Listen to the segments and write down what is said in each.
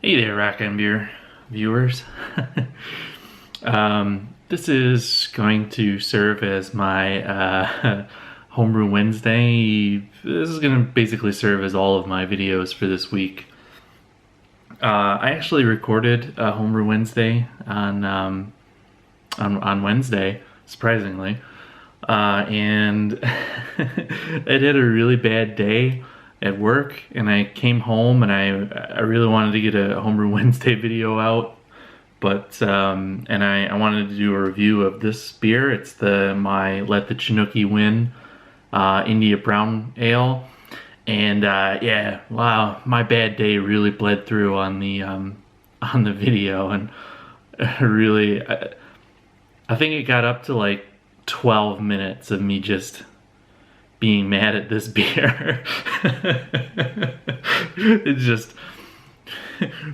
Hey there, Rock and Beer viewers. This is going to serve as my Homebrew Wednesday. This is going to basically serve as all of my videos for this week. I actually recorded a Homebrew Wednesday on Wednesday, surprisingly, and it had a really bad day at work, and I came home and I really wanted to get a Homebrew Wednesday video out, but and I wanted to do a review of this beer. It's my Let the Chinooki Win India Brown Ale, and yeah, wow, my bad day really bled through on the video, and really, I think it got up to like 12 minutes of me just being mad at this beer. It's just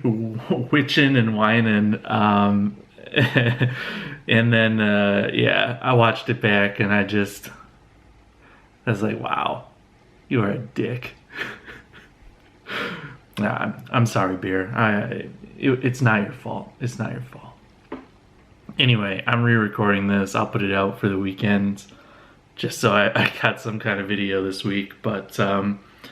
witching and whining, and then yeah, I watched it back and I was like, wow, you are a dick. Nah, I'm sorry, beer. It's not your fault. It's not your fault. Anyway, I'm re-recording this. I'll put it out for the weekend, just so I got some kind of video this week. But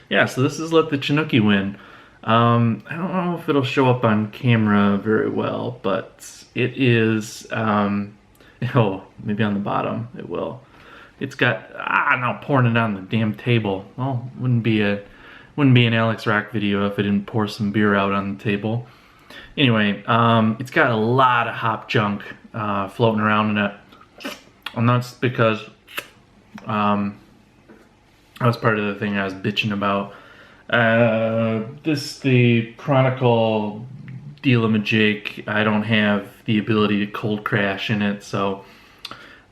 yeah, so this is Let the Chinooki Win. I don't know if it'll show up on camera very well, but it is, oh, maybe on the bottom it will. It's got, now pouring it on the damn table. Well, wouldn't be an Alex Rock video if I didn't pour some beer out on the table. Anyway, it's got a lot of hop junk floating around in it, and that's because that was part of the thing I was bitching about. The Chronicle Deal-A-Ma-Jake, I don't have the ability to cold crash in it, so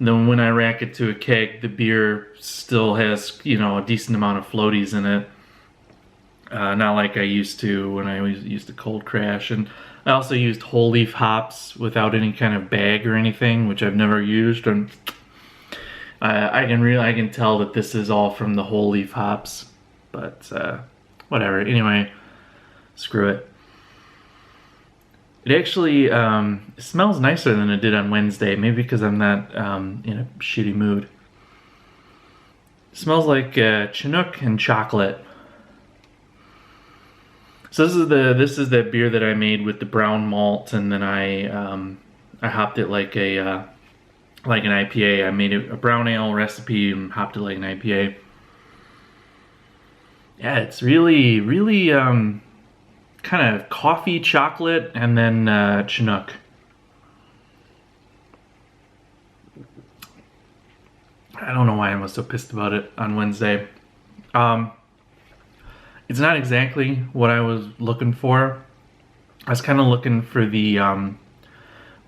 then when I rack it to a keg, the beer still has, you know, a decent amount of floaties in it. Not like I used to when I used to cold crash. And I also used whole leaf hops without any kind of bag or anything, which I've never used, and I can tell that this is all from the whole leaf hops, but whatever. Anyway, screw it. It actually smells nicer than it did on Wednesday, maybe because I'm not in a shitty mood. It smells like Chinook and chocolate. So this is that beer that I made with the brown malt, and then I hopped it like an IPA. I made a brown ale recipe and hopped it like an IPA. Yeah, it's really kind of coffee, chocolate, and then Chinook. I don't know why I was so pissed about it on Wednesday. It's not exactly what I was looking for. I was kind of looking for the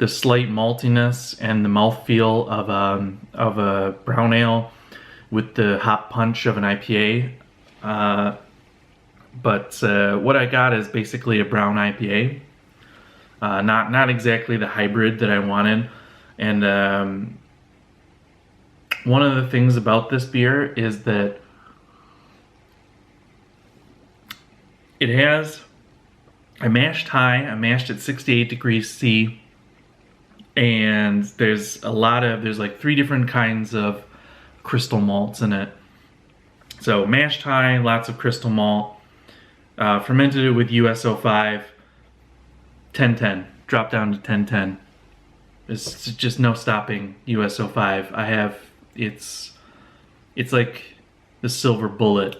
slight maltiness and the mouthfeel of a brown ale with the hop punch of an IPA. But what I got is basically a brown IPA. Not exactly the hybrid that I wanted. And one of the things about this beer is that it has a mashed high, a mashed at 68 degrees C, and there's like 3 different kinds of crystal malts in it. So mashed high, lots of crystal malt, fermented it with US-05, 1010, drop down to 1010. There's just no stopping US-05. It's like the silver bullet.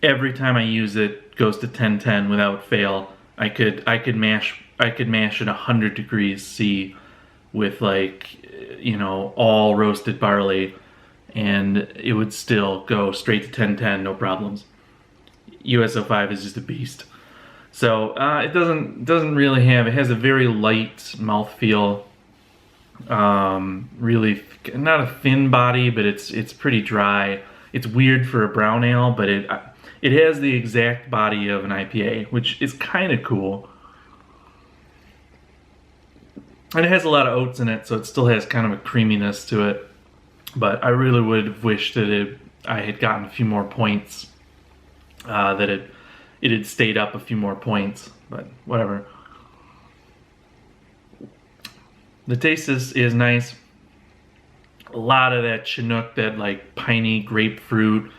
Every time I use it, goes to 1010 without fail. I could mash at 100 degrees C with, like, you know, all roasted barley, and it would still go straight to 1010, no problems. US-05 is just a beast. So it doesn't really have. It has a very light mouthfeel. Really not a thin body, but it's pretty dry. It's weird for a brown ale, but it has the exact body of an IPA, which is kind of cool. And it has a lot of oats in it, so it still has kind of a creaminess to it. But I really would have wished that I had gotten a few more points. That it it had stayed up a few more points, but whatever. The taste is nice. A lot of that Chinook, that like piney grapefruit.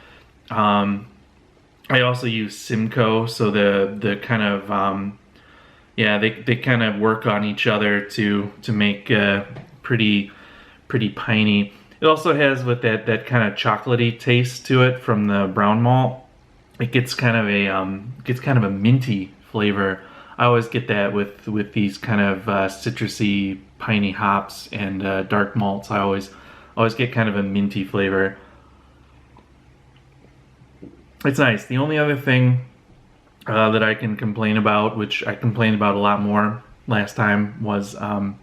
I also use Simcoe, so the kind of yeah, they kind of work on each other to make pretty piney. It also has with that kind of chocolatey taste to it from the brown malt. It gets kind of a minty flavor. I always get that with these kind of citrusy piney hops and dark malts. I always get kind of a minty flavor. It's nice. The only other thing that I can complain about, which I complained about a lot more last time, was the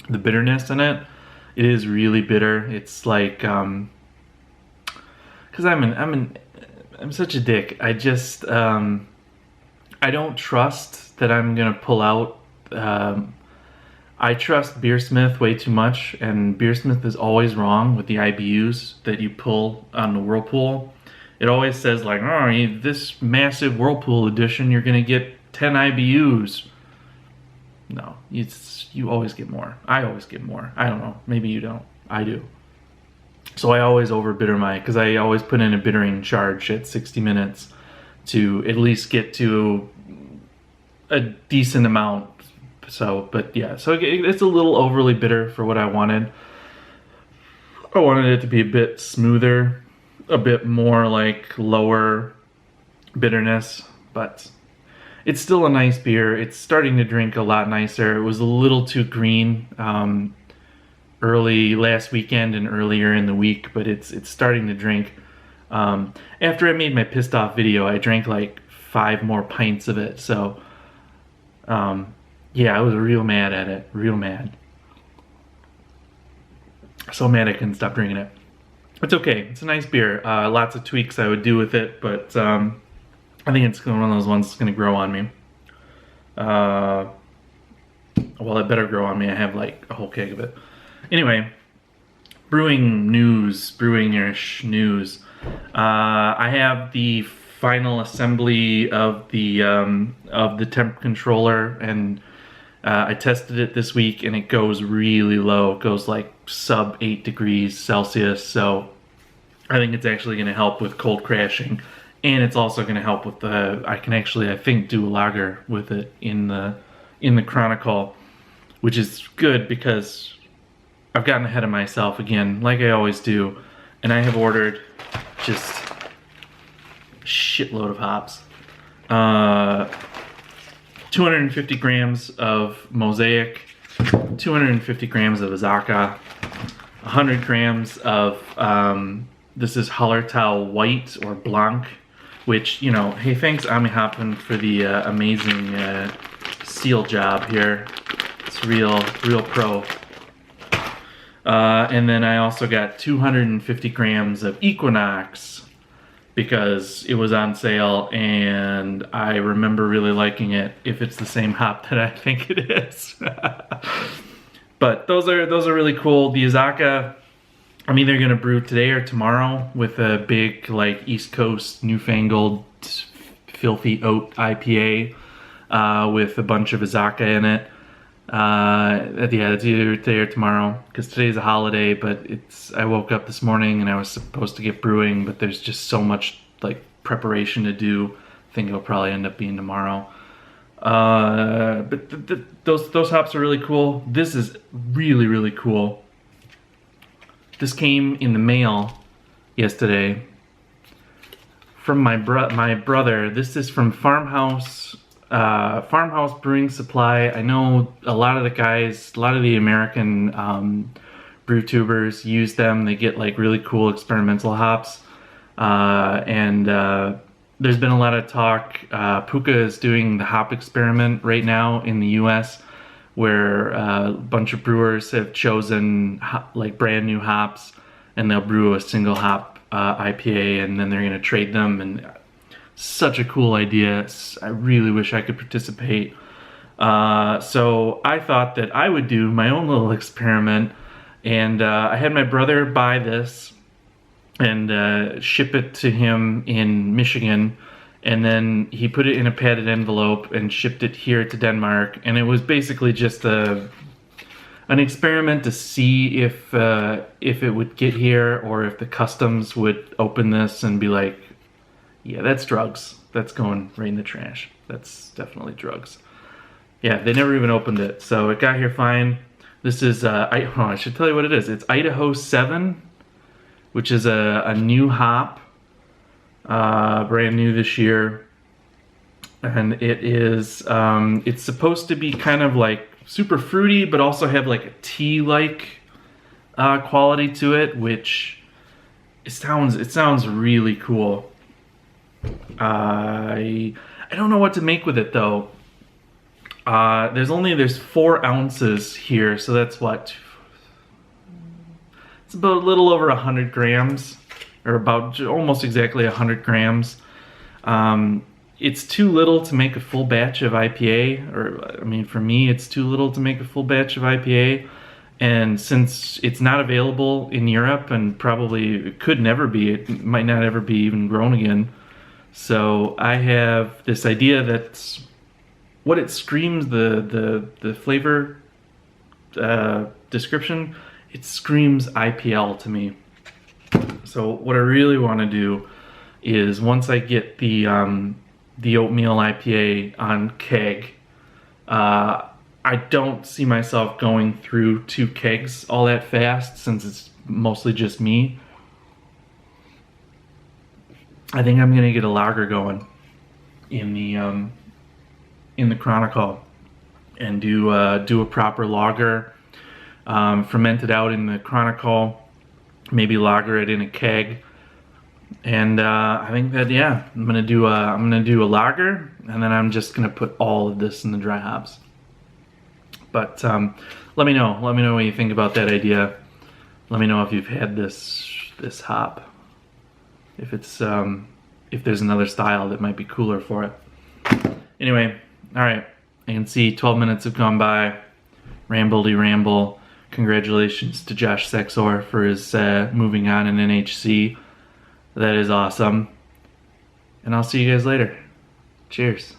bitterness in it. It is really bitter. It's like, because I'm such a dick. I just I don't trust that I'm gonna pull out. I trust Beersmith way too much, and Beersmith is always wrong with the IBUs that you pull on the Whirlpool. It always says like, oh, this massive Whirlpool edition, you're gonna get 10 IBUs. No, you always get more. I always get more. I don't know. Maybe you don't. I do. So I always overbitter because I always put in a bittering charge at 60 minutes to at least get to a decent amount. So, but yeah, so it's a little overly bitter for what I wanted. I wanted it to be a bit smoother, a bit more like lower bitterness, but it's still a nice beer. It's starting to drink a lot nicer. It was a little too green early last weekend and earlier in the week, but it's starting to drink. After I made my pissed off video, I drank like 5 more pints of it. So yeah, I was real mad at it, real mad. So mad I couldn't stop drinking it. It's okay, it's a nice beer. Lots of tweaks I would do with it, but I think it's one of those ones that's gonna grow on me. Well, it better grow on me. I have like a whole keg of it. Anyway, brewing-ish news. I have the final assembly of the temp controller, and I tested it this week, and it goes really low. It goes like sub 8 degrees Celsius, so I think it's actually going to help with cold crashing, and it's also going to help with I can actually, I think, do a lager with it in the Chronicle, which is good because I've gotten ahead of myself again, like I always do, and I have ordered just a shitload of hops. 250 grams of Mosaic, 250 grams of Azacca, 100 grams of, this is Hallertau White or Blanc, which, you know, hey, thanks Ami Hoppen for the amazing seal job here. It's real pro. And then I also got 250 grams of Equinox because it was on sale and I remember really liking it, if it's the same hop that I think it is. But those are really cool. The Azacca, I'm either gonna brew today or tomorrow with a big like East Coast newfangled filthy oat IPA with a bunch of Azacca in it. Yeah, it's either today or tomorrow because today's a holiday, but I woke up this morning and I was supposed to get brewing, but there's just so much like preparation to do. I think it'll probably end up being tomorrow. But those hops are really cool. This is really cool. This came in the mail yesterday from my brother. This is from Farmhouse Brewing Supply. I know a lot of the guys, a lot of the American brew tubers use them. They get like really cool experimental hops, and there's been a lot of talk. Puka is doing the hop experiment right now in the US, where a bunch of brewers have chosen like brand new hops, and they'll brew a single hop IPA, and then they're gonna trade them. And such a cool idea. I really wish I could participate. So I thought that I would do my own little experiment, and I had my brother buy this and ship it to him in Michigan, and then he put it in a padded envelope and shipped it here to Denmark. And it was basically just an experiment to see if it would get here, or if the customs would open this and be like, yeah, that's drugs. That's going right in the trash. That's definitely drugs. Yeah, they never even opened it. So it got here fine. This is, I should tell you what it is. It's Idaho 7, which is a new hop, brand new this year. And it is, it's supposed to be kind of like super fruity, but also have like a tea-like quality to it, which it sounds really cool. I don't know what to make with it though. There's 4 ounces here, so that's what? It's about a little over 100 grams, or about almost exactly 100 grams. It's too little to make a full batch of IPA, or I mean, for me, it's too little to make a full batch of IPA. And since it's not available in Europe, and probably it could never be, it might not ever be even grown again. So I have this idea that what it screams, the flavor description, it screams IPL to me. So what I really want to do is, once I get the oatmeal IPA on keg, I don't see myself going through 2 kegs all that fast, since it's mostly just me. I think I'm gonna get a lager going in the Chronicle, and do a proper lager, ferment it out in the Chronicle, maybe lager it in a keg, and I think that, yeah, I'm gonna do a lager, and then I'm just gonna put all of this in the dry hops. But let me know what you think about that idea. Let me know if you've had this hop. If it's if there's another style that might be cooler for it. Anyway, all right. I can see 12 minutes have gone by. Ramble. Congratulations to Josh Sexor for his moving on in NHC. That is awesome. And I'll see you guys later. Cheers.